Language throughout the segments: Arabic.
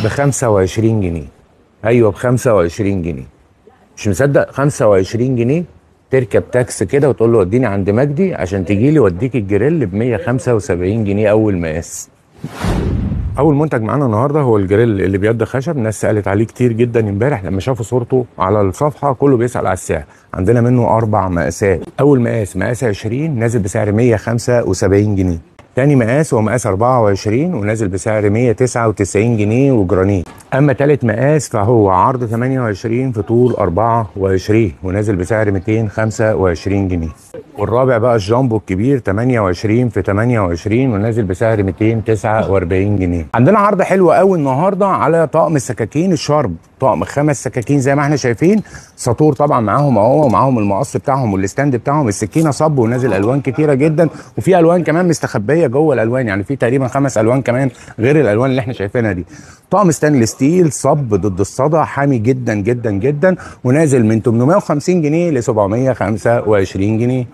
ب 25 جنيه. ايوه ب 25 جنيه. مش مصدق؟ 25 جنيه. تركب تاكس كده وتقول له وديني عند مجدي عشان تجي لي واديك الجريل ب 175 جنيه اول مقاس. اول منتج معانا النهارده هو الجريل اللي بيد خشب. الناس سالت عليه كتير جدا امبارح لما شافوا صورته على الصفحه، كله بيسال على السعر. عندنا منه 4 مقاسات. اول مقاس 20 نازل بسعر 175 جنيه. تاني مقاس هو مقاس 24 ونازل بسعر 199 جنيه وجرانيت. اما تالت مقاس فهو عرض 28 في طول 24 ونازل بسعر 225 جنيه. والرابع بقى الجامبو الكبير 28 في 28 ونازل بسعر 249 جنيه. عندنا عرض حلو قوي النهارده على طقم السكاكين الشارب. طقم 5 سكاكين زي ما احنا شايفين. ساطور طبعا معاهم اهو، ومعاهم المقص بتاعهم والستاند بتاعهم. السكينه صب ونازل الوان كتيره جدا، وفي الوان كمان مستخبيه جوه الالوان، يعني في تقريبا 5 الوان كمان غير الالوان اللي احنا شايفينها دي. طقم ستانلس ستيل صب ضد الصدى، حامي جدا جدا جدا، ونازل من 850 جنيه ل 725 جنيه.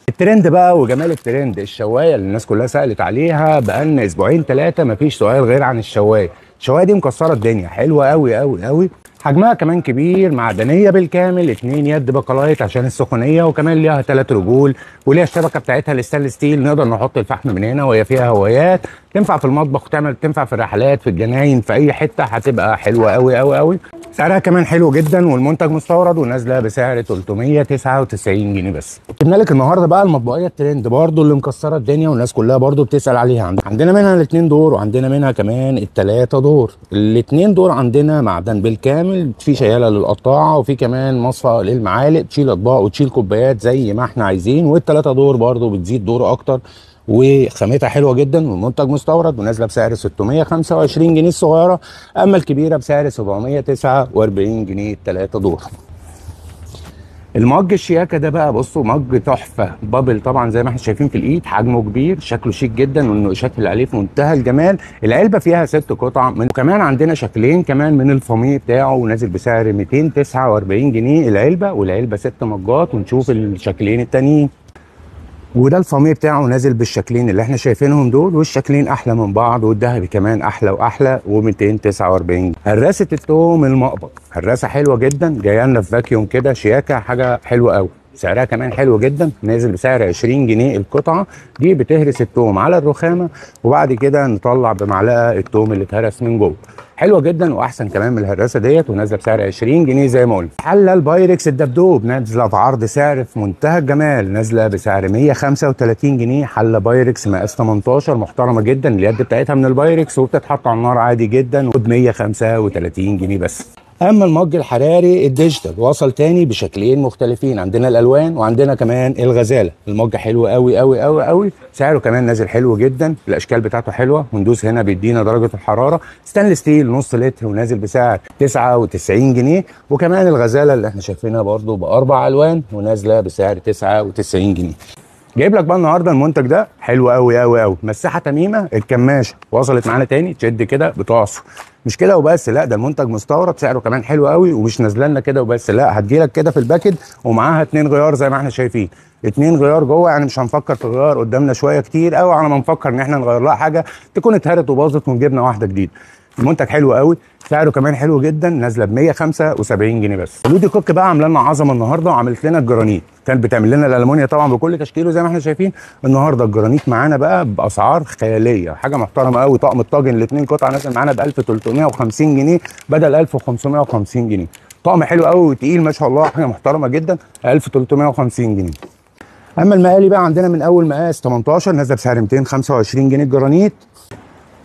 الترند بقى وجمال الترند الشوايه اللي الناس كلها سالت عليها بقالنا اسبوعين 3 مفيش سؤال غير عن الشوايه. الشوايه دي مكسره الدنيا، حلوه قوي قوي قوي. حجمها كمان كبير، معدنيه بالكامل، 2 يد بقلايط عشان السخونيه، وكمان ليها 3 رجول، وليها الشبكه بتاعتها الستانلس ستيل. نقدر نحط الفحم من هنا وهي فيها هوايات. تنفع في المطبخ تنفع في الرحلات، في الجناين، في اي حته، هتبقى حلوه قوي قوي قوي. سعرها كمان حلو جدا، والمنتج مستورد ونازله بسعر 399 جنيه بس. جبنا لك النهارده بقى المطبخيه الترند برضو اللي مكسره الدنيا والناس كلها برضو بتسال عليها. عندنا منها الاثنين دور، وعندنا منها كمان الثلاثه دور. الاثنين دور عندنا معدن بالكامل، في شياله للقطاعه، وفي كمان مصفى للمعالق تشيل اطباق وتشيل كوبايات زي ما احنا عايزين. والثلاثه دور برضو بتزيد دور اكتر، وخامتها حلوه جدا، والمنتج مستورد ونازله بسعر 625 جنيه الصغيره. اما الكبيره بسعر 749 جنيه الثلاثه دور. المج الشياكه ده بقى بصوا مج تحفه بابل طبعا زي ما احنا شايفين في الايد، حجمه كبير، شكله شيك جدا، والنقوشات اللي عليه في منتهى الجمال. العلبه فيها 6 قطع وكمان عندنا شكلين كمان من الفاميه بتاعه، ونازل بسعر 249 جنيه العلبه، والعلبه 6 مجات. ونشوف الشكلين التانيين. وده الفاميه بتاعه نازل بالشكلين اللي احنا شايفينهم دول، والشكلين احلى من بعض، والذهبي كمان احلى واحلى، و249. هراسه التوم المقبض، هراسه حلوه جدا، جايه لنا في فاكيوم كده شياكه، حاجه حلوه قوي. سعرها كمان حلو جدا، نازل بسعر 20 جنيه القطعه. دي بتهرس التوم على الرخامه، وبعد كده نطلع بمعلقه التوم اللي اتهرس من جوه. حلوه جدا واحسن كمان من الهراسه ديت، ونازله بسعر 20 جنيه زي ما قلنا. حله البايركس الدبدوب نازله في عرض سعر في منتهى الجمال، نازله بسعر 135 جنيه. حله بايركس مقاس 18 محترمه جدا، اليد بتاعتها من البايركس، وبتتحط على النار عادي جدا، ب 135 جنيه بس. اما المج الحراري الديجيتال وصل تاني بشكلين مختلفين، عندنا الالوان وعندنا كمان الغزاله. المج حلو قوي قوي قوي قوي، سعره كمان نازل حلو جدا، الاشكال بتاعته حلوه، وندوس هنا بيدينا درجه الحراره. ستانلس ستيل نص لتر ونازل بسعر 99 جنيه. وكمان الغزاله اللي احنا شايفينها برده باربع الوان ونازله بسعر 99 جنيه. جايب لك بقى النهارده المنتج ده حلو قوي قوي قوي. مساحه تميمه الكماشه وصلت معانا تاني، تشد كده بتعصر. مش كده وبس، لا ده المنتج مستورد، سعره كمان حلو قوي، ومش نازله لنا كده وبس، لا هتجيلك كده في الباكد ومعاها 2 غيار زي ما احنا شايفين. 2 غيار جوه، يعني مش هنفكر في غيار قدامنا شويه كتير قوي على ما نفكر ان احنا نغير لها حاجه تكون اتهرت وباظت ونجيبنا واحده جديده. المنتج حلو قوي، سعره كمان حلو جدا، نازله ب 175 جنيه بس. لودي كوك بقى عامله لنا عظمه النهارده، وعملت لنا الجرانيت. كانت بتعمل لنا الالومنيا طبعا بكل تشكيله زي ما احنا شايفين. النهارده الجرانيت معانا بقى باسعار خياليه، حاجه محترمه قوي. طقم الطاجن الاثنين قطعه نازل معانا ب 1350 جنيه بدل 1550 جنيه. طقم حلو قوي وتقيل ما شاء الله، حاجه محترمه جدا، 1350 جنيه. اما المقالي بقى عندنا من اول مقاس 18 نازله بسعر 225 جنيه الجرانيت،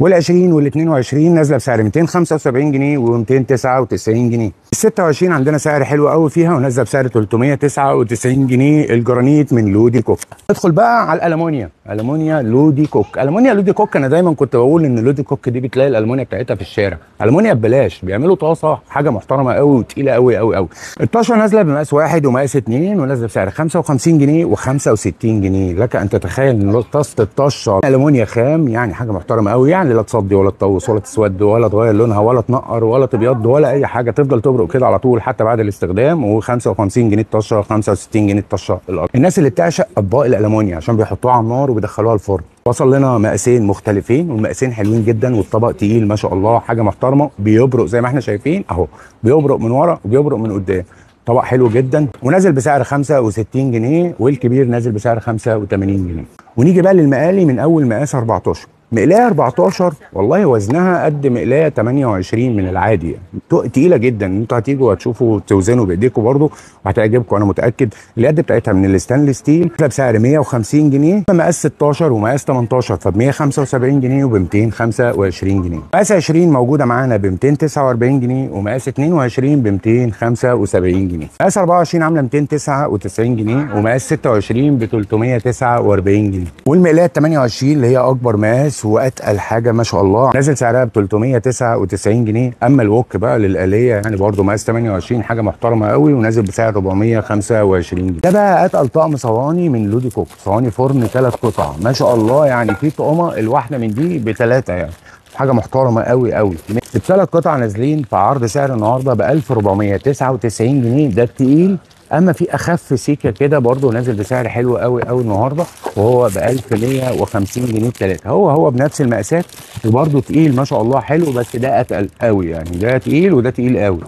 وال20 وال22 نازله بسعر 275 جنيه و299 جنيه. ال26 عندنا سعر حلو قوي فيها، ونازله بسعر 399 جنيه الجرانيت من لودي كوك. ندخل بقى على الالومنيا. الومنيا لودي كوك. الومنيا لودي كوك، انا دايما كنت بقول ان لودي كوك دي بتلاقي الالومنيا بتاعتها في الشارع. الومنيا ببلاش، بيعملوا طاسه حاجه محترمه قوي وتقيله قوي قوي قوي. الطاسه نازله بمقاس 1 ومقاس 2، ونازله بسعر 55 جنيه و65 جنيه. لك ان تتخيل ان طاسه الطشه الومنيا خام، يعني حاجه محترمه قوي، يعني لا تصدي ولا تطوس ولا تسود ولا تغير لونها ولا تنقر ولا تبيض ولا اي حاجه، تفضل تبرق كده على طول حتى بعد الاستخدام. و55 جنيه الطشه، 65 جنيه الطشه. الناس اللي بتعشق اطباق الالومنيا عشان بيحطوها على النار وبيدخلوها الفرن، وصل لنا مقاسين مختلفين والمقاسين حلوين جدا، والطبق تقيل ما شاء الله، حاجه محترمه، بيبرق زي ما احنا شايفين اهو، بيبرق من ورا وبيبرق من قدام. طبق حلو جدا ونازل بسعر 65 جنيه، والكبير نازل بسعر 85 جنيه. ونيجي بقى للمقالي من اول مقاس 14. مقلايه 14 والله وزنها قد مقلايه 28 من العادي، يعني تقيله جدا. انتوا هتيجوا هتشوفوا توزنوا بايديكم برضو وهتعجبكم انا متاكد. اليد بتاعتها من الستانلس ستيل بسعر 150 جنيه، مقاس 16 ومقاس 18 فب 175 جنيه وب 225 جنيه. مقاس 20 موجوده معانا ب 249 جنيه، ومقاس 22 ب 275 جنيه. مقاس 24 عامله 299 جنيه، ومقاس 26 ب 349 جنيه. والمقلايه 28 اللي هي اكبر مقاس واتقل حاجه ما شاء الله نازل سعرها ب 399 جنيه. اما الوك بقى للآلية يعني برده مقاس 28 حاجه محترمه قوي ونازل بسعر 425 جنيه. ده بقى اتقل طقم صواني من لودي كوك، صواني فرن 3 قطع ما شاء الله، يعني في طقمه الواحده من دي بثلاثه، يعني حاجه محترمه قوي قوي. الثلاث قطع نازلين في عرض سعر النهارده ب 1499 جنيه، ده التقيل. اما في اخف سيكه كده برده نازل بسعر حلو قوي قوي النهارده، وهو ب 1150 جنيه الثلاثه، هو بنفس المقاسات وبرده تقيل ما شاء الله حلو، بس ده اتقل قوي، يعني ده تقيل وده تقيل قوي.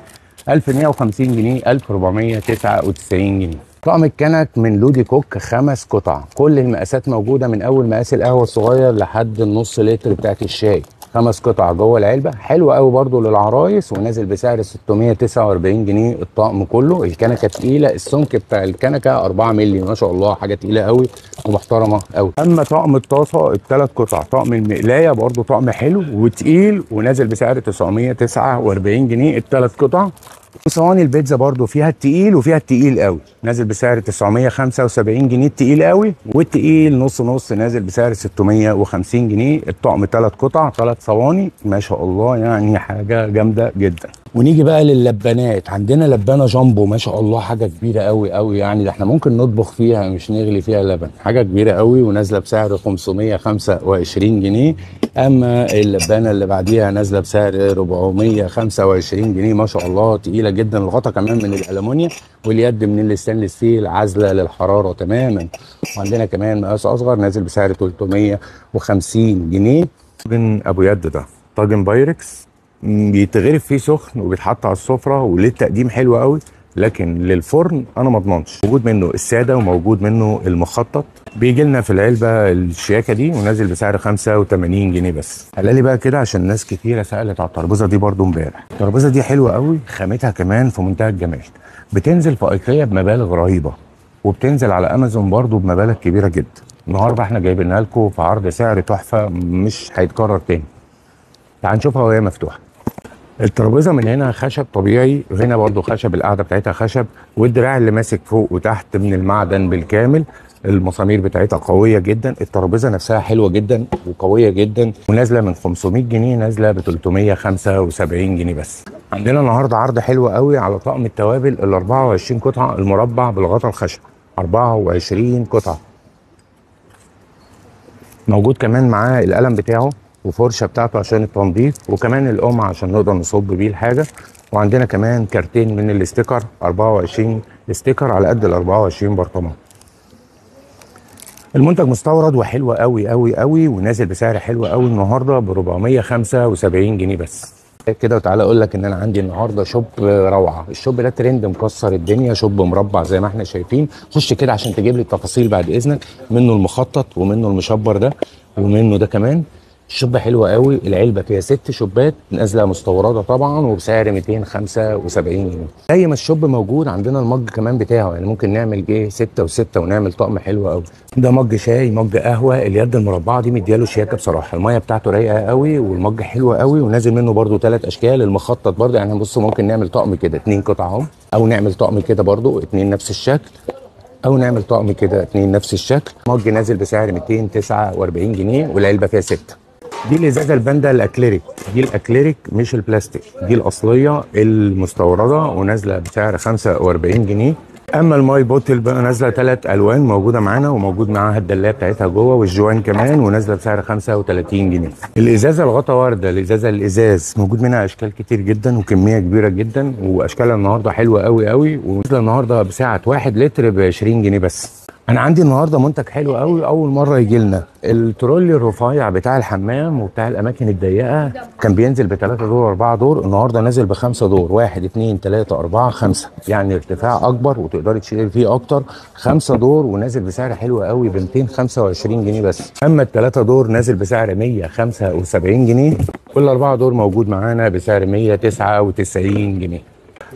1150 جنيه 1499 جنيه. طقم الكنك من لودي كوك 5 قطع، كل المقاسات موجوده من اول مقاس القهوه الصغير لحد النص لتر بتاعت الشاي. 5 قطع جوه العلبه، حلو قوي برده للعرايس ونازل بسعر 649 جنيه الطقم كله. الكنكه تقيله، السمك بتاع الكنكه 4 مللي ما شاء الله، حاجه تقيله قوي ومحترمه قوي. اما طقم الطاسه الثلاث قطع، طقم المقلايه برده طقم حلو وتقيل ونازل بسعر 949 جنيه الثلاث قطع. وصواني البيتزا برضو فيها التقيل وفيها التقيل قوي، نازل بسعر 975 جنيه التقيل قوي، والتقيل نص نص نازل بسعر 650 جنيه. الطقم 3 قطع 3 صواني ما شاء الله، يعني حاجه جامده جدا. ونيجي بقى لللبانات، عندنا لبانه جامبو ما شاء الله، حاجه كبيره قوي قوي، يعني ده احنا ممكن نطبخ فيها مش نغلي فيها لبن، حاجه كبيره قوي ونازله بسعر 525 جنيه. اما اللبانه اللي بعديها نازله بسعر 425 جنيه ما شاء الله، تقيله جدا. الغطا كمان من الالومنيا واليد من الستانلس ستيل، عازله للحراره تماما. وعندنا كمان مقاس اصغر نازل بسعر 350 جنيه. طاجن ابو يد ده طاجن بايركس، بيتغرف فيه سخن وبيتحط على السفره وليه تقديم حلو قوي، لكن للفرن انا ما اضمنش. موجود منه الساده وموجود منه المخطط، بيجي لنا في العلبه الشياكه دي ونازل بسعر 85 جنيه بس. قال بقى كده عشان ناس كتيره سالت على الترابيزه دي برده امبارح. الترابيزه دي حلوه قوي، خامتها كمان في منتهى الجمال، بتنزل في ايكيا بمبالغ رهيبه، وبتنزل على امازون برده بمبالغ كبيره جدا. النهارده احنا جايبينها لكم في عرض سعر تحفه مش هيتكرر تاني. تعال نشوفها وهي مفتوحه. الترابيزه من هنا خشب طبيعي، وهنا برضو خشب، القاعده بتاعتها خشب، والدراع اللي ماسك فوق وتحت من المعدن بالكامل. المسامير بتاعتها قويه جدا، الترابيزه نفسها حلوه جدا وقويه جدا، ونازله من 500 جنيه نازله ب 375 جنيه بس. عندنا النهارده عرض حلو قوي على طقم التوابل ال 24 قطعه المربع بالغطا الخشب، 24 قطعه. موجود كمان معاه القلم بتاعه وفرشه بتاعته عشان التنظيف، وكمان القمع عشان نقدر نصب بيه الحاجه. وعندنا كمان كارتين من الاستيكر، 24 استيكر على قد ال 24 برطمان. المنتج مستورد وحلو قوي قوي قوي، ونازل بسعر حلو قوي النهارده ب 475 جنيه بس. كده وتعالى اقول لك ان انا عندي النهارده شوب روعه. الشوب ده ترند مكسر الدنيا، شوب مربع زي ما احنا شايفين. خش كده عشان تجيب لي التفاصيل بعد اذنك. منه المخطط ومنه المشبر ده ومنه ده كمان. الشوب حلوه قوي، العلبه فيها 6 شوبات نازله مستورده طبعا وبسعر 275 جنيه. زي ما الشوب موجود عندنا المج كمان بتاعه، يعني ممكن نعمل 6 و6 ونعمل طقم حلو قوي. ده مج شاي، مج قهوه، اليد المربعه دي مدياله شياكه بصراحه. الميه بتاعته رايقه قوي والمج حلوه قوي، ونازل منه برده 3 اشكال. المخطط برده يعني بص ممكن نعمل طقم كده 2 قطع اهو، او نعمل طقم كده برده 2 نفس الشكل، او نعمل طقم كده 2 نفس الشكل. مج نازل بسعر 249 جنيه والعلبه فيها 6. دي الازازه الباندا الاكليريك، دي الاكليريك مش البلاستيك، دي الاصليه المستورده ونازله بسعر 45 جنيه. اما الماي بوتل بقى نازله 3 الوان موجوده معانا، وموجود معاها الدلايه بتاعتها جوه والجوان كمان، ونازله بسعر 35 جنيه. الازازه الغطا ورده، الازازه الازاز موجود منها اشكال كتير جدا وكميه كبيره جدا، واشكالها النهارده حلوه قوي قوي، ونازله النهارده بسعه 1 لتر ب 20 جنيه بس. انا عندي النهارده منتج حلو قوي، اول مره يجي لنا الترولي الرفيع بتاع الحمام وبتاع الاماكن الضيقه. كان بينزل ب3 دور 4 دور، النهارده نازل ب5 دور، 1 2 3 4 5، يعني ارتفاع اكبر وتقدري تشيلي فيه اكتر. 5 دور ونازل بسعر حلو قوي ب 225 جنيه بس. اما ال3 دور نازل بسعر 175 جنيه، كل 4 دور موجود معانا بسعر 199 جنيه.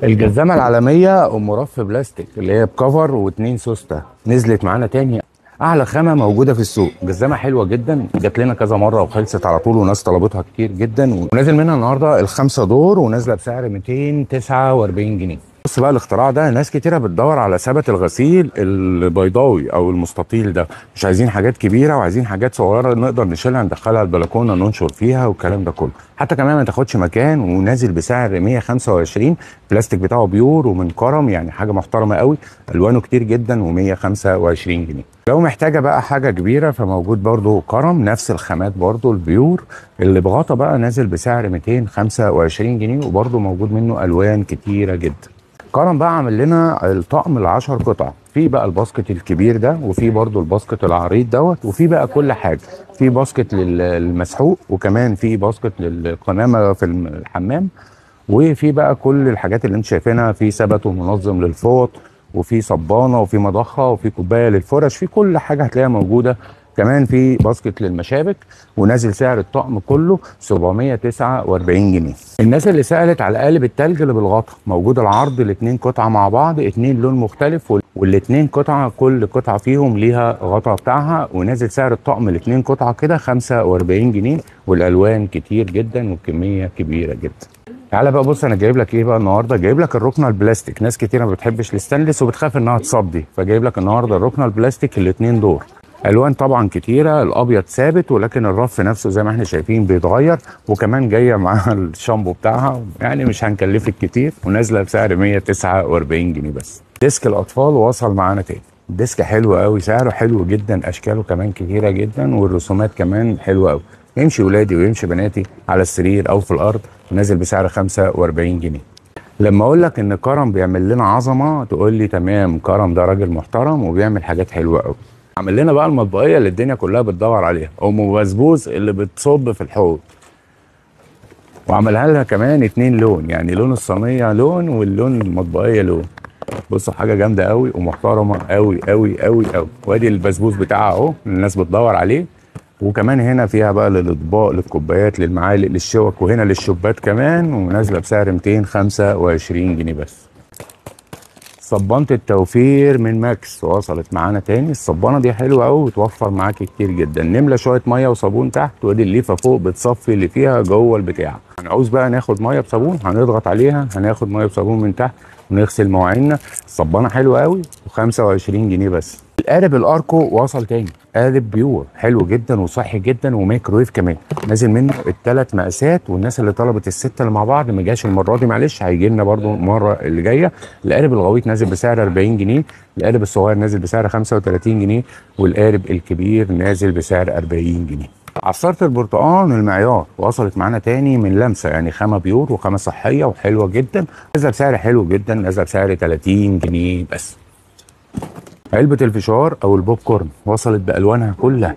الجزامة العالمية ام رف بلاستيك اللي هي بكفر واتنين سوسته نزلت معانا تاني، اعلى خامة موجودة في السوق. جزامة حلوة جدا، جات لنا كذا مرة وخلصت على طول وناس طلبتها كتير جدا، ونازل منها النهاردة ال5 دور ونازلة بسعر 249 جنيه. بص بقى الاختراع ده، ناس كتيرة بتدور على ثبت الغسيل البيضاوي او المستطيل ده، مش عايزين حاجات كبيرة وعايزين حاجات صغيرة نقدر نشيلها ندخلها البلكونة ننشر فيها والكلام ده كله، حتى كمان ما تاخدش مكان، ونازل بسعر 125. بلاستيك بتاعه بيور ومن كرم، يعني حاجة محترمة قوي، الوانه كتير جدا و125 جنيه. لو محتاجة بقى حاجة كبيرة فموجود برضو كرم نفس الخامات برضو البيور، اللي بغطا بقى نازل بسعر 225 جنيه، وبرضو موجود منه الوان كتيرة جدا. كرم بقى عامل لنا الطقم ال10 قطع، في بقى الباسكت الكبير ده، وفي برضو الباسكت العريض دوت، وفي بقى كل حاجه، في باسكت للمسحوق، وكمان في باسكت للقمامه في الحمام، وفي بقى كل الحاجات اللي انت شايفينها، في ثبت ومنظم للفوط، وفي صبانه، وفي مضخه، وفي كوبايه للفرش، في كل حاجه هتلاقيها موجوده. كمان في باسكت للمشابك، ونازل سعر الطقم كله 749 جنيه. الناس اللي سألت على قالب التلج اللي بالغطا، موجود العرض الاتنين قطعة مع بعض، اتنين لون مختلف، والاتنين قطعة كل قطعة فيهم ليها غطا بتاعها، ونازل سعر الطقم الاتنين قطعة كده 45 جنيه، والألوان كتير جدا والكمية كبيرة جدا. تعالى بقى بص، انا جايب لك ايه بقى النهارده؟ جايب لك الركنه البلاستيك، ناس كتيره ما بتحبش الستانلس وبتخاف انها تصدي، فجايب لك النهارده الركنه البلاستيك الاتنين دور. الوان طبعا كتيره، الابيض ثابت، ولكن الرف نفسه زي ما احنا شايفين بيتغير، وكمان جايه معاها الشامبو بتاعها، يعني مش هنكلفك كتير، ونازله بسعر 149 جنيه بس. ديسك الاطفال وصل معانا تاني، ديسك حلو قوي، سعره حلو جدا، اشكاله كمان كتيره جدا، والرسومات كمان حلوه قوي، يمشي ولادي ويمشي بناتي على السرير او في الارض، نازل بسعر 45 جنيه. لما اقول لك ان كرم بيعمل لنا عظمه تقول لي تمام، كرم ده راجل محترم وبيعمل حاجات حلوه قوي. عمل لنا بقى المطبقيه اللي الدنيا كلها بتدور عليها، ام بسبوس اللي بتصب في الحوض، وعملها لها كمان 2 لون، يعني لون الصينيه لون واللون المطبقيه لون. بصوا حاجه جامده قوي ومحترمه قوي قوي قوي قوي. وادي البسبوس بتاعها اهو، الناس بتدور عليه. وكمان هنا فيها بقى للاطباق، للكوبايات، للمعالق، للشوك، وهنا للشوبات كمان، ونازله بسعر 225 جنيه بس. صبانة التوفير من ماكس وصلت معانا تاني، الصبانة دي حلوة قوي وتوفر معاكي كتير جدا، نملى شوية مية وصابون تحت، وادي الليفة فوق بتصفي اللي فيها جوه البتاع. هنعوز بقى ناخد مية بصابون، هنضغط عليها هناخد مية بصابون من تحت ونغسل مواعيننا. الصبانة حلوة قوي و25 جنيه بس. القالب الاركو وصل تاني، قالب بيور حلو جدا وصحي جدا وميكرويف كمان، نازل منه ال3 مقاسات، والناس اللي طلبت ال6 اللي مع بعض ما جاش المره دي معلش، هيجي لنا برده المره اللي جايه. القالب الغويط نازل بسعر 40 جنيه، القالب الصغير نازل بسعر 35 جنيه، والقالب الكبير نازل بسعر 40 جنيه. عصارة البرتقال المعيار وصلت معانا تاني من لمسه، يعني خامه بيور وخامه صحيه وحلوه جدا، نازله بسعر حلو جدا، نازله بسعر 30 جنيه بس. علبة الفشار او البوب كورن وصلت بالوانها كلها،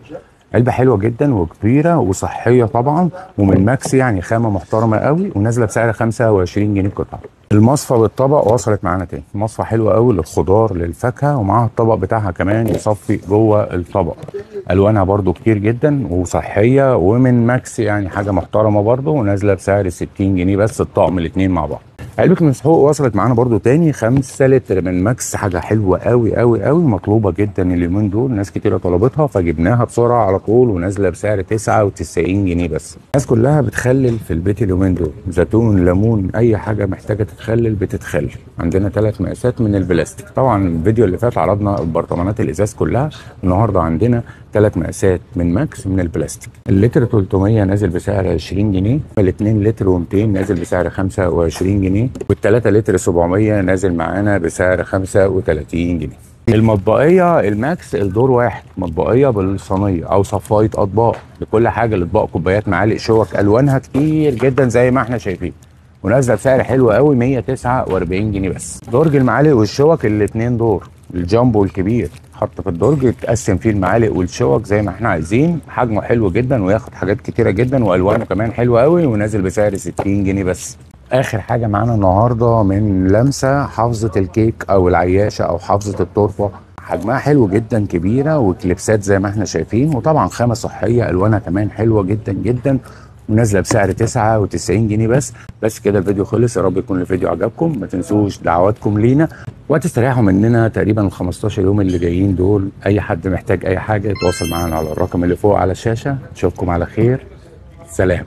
علبة حلوة جدا وكبيرة وصحية طبعا، ومن ماكس، يعني خامة محترمة قوي، ونازلة بسعر 25 جنيه القطعة. المصفى بالطبق وصلت معانا تاني، مصفى حلوة قوي للخضار للفاكهة، ومعاها الطبق بتاعها كمان يصفي جوه الطبق، الوانها برضو كتير جدا وصحية، ومن ماكس، يعني حاجة محترمة برضو، ونازلة بسعر 60 جنيه بس الطقم الاتنين مع بعض. علبة المسحوق وصلت معانا برضو تاني 5 لتر من ماكس، حاجة حلوة قوي قوي قوي، مطلوبة جدا اليومين دول، ناس كتيرة طلبتها فجبناها بسرعة على طول، ونازلة بسعر 99 جنيه بس. الناس كلها بتخلل في البيت اليومين دول، زيتون، ليمون، أي حاجة محتاجة تتخلل بتتخلل. عندنا 3 مقاسات من البلاستيك، طبعا الفيديو اللي فات عرضنا البرطمانات الإزاز كلها، النهاردة عندنا 3 مقاسات من ماكس من البلاستيك. اللتر 300 نازل بسعر 20 جنيه، ال2 لتر و200 نازل بسعر 25 جنيه، وال3 لتر 700 نازل معانا بسعر 35 جنيه. المطبقيه الماكس الدور واحد، مطبقيه بالصينيه او صفايه اطباق لكل حاجه، الاطباق، كوبايات، معالق، شوك، الوانها كتير جدا زي ما احنا شايفين، ونازله بسعر حلو قوي 149 جنيه بس. درج المعالق والشوك الاتنين دور، الجامبو الكبير بيتحط في الدرج، يتقسم فيه المعالق والشوك زي ما احنا عايزين. حجمه حلو جدا وياخد حاجات كتيره جدا، والوانه كمان حلوه قوي، ونازل بسعر 60 جنيه بس. اخر حاجه معانا النهارده من لمسه، حافظه الكيك او العياشه او حافظه التورته. حجمها حلو جدا، كبيره وكليبسات زي ما احنا شايفين، وطبعا خامه صحيه، الوانها كمان حلوه جدا جدا، ونازله بسعر 99 جنيه بس. بس كده الفيديو خلص، يا رب يكون الفيديو عجبكم. ما تنسوش دعواتكم لينا، وهتستريحوا مننا تقريبا ال 15 يوم اللي جايين دول. اي حد محتاج اي حاجه يتواصل معانا على الرقم اللي فوق على الشاشه. اشوفكم على خير، سلام.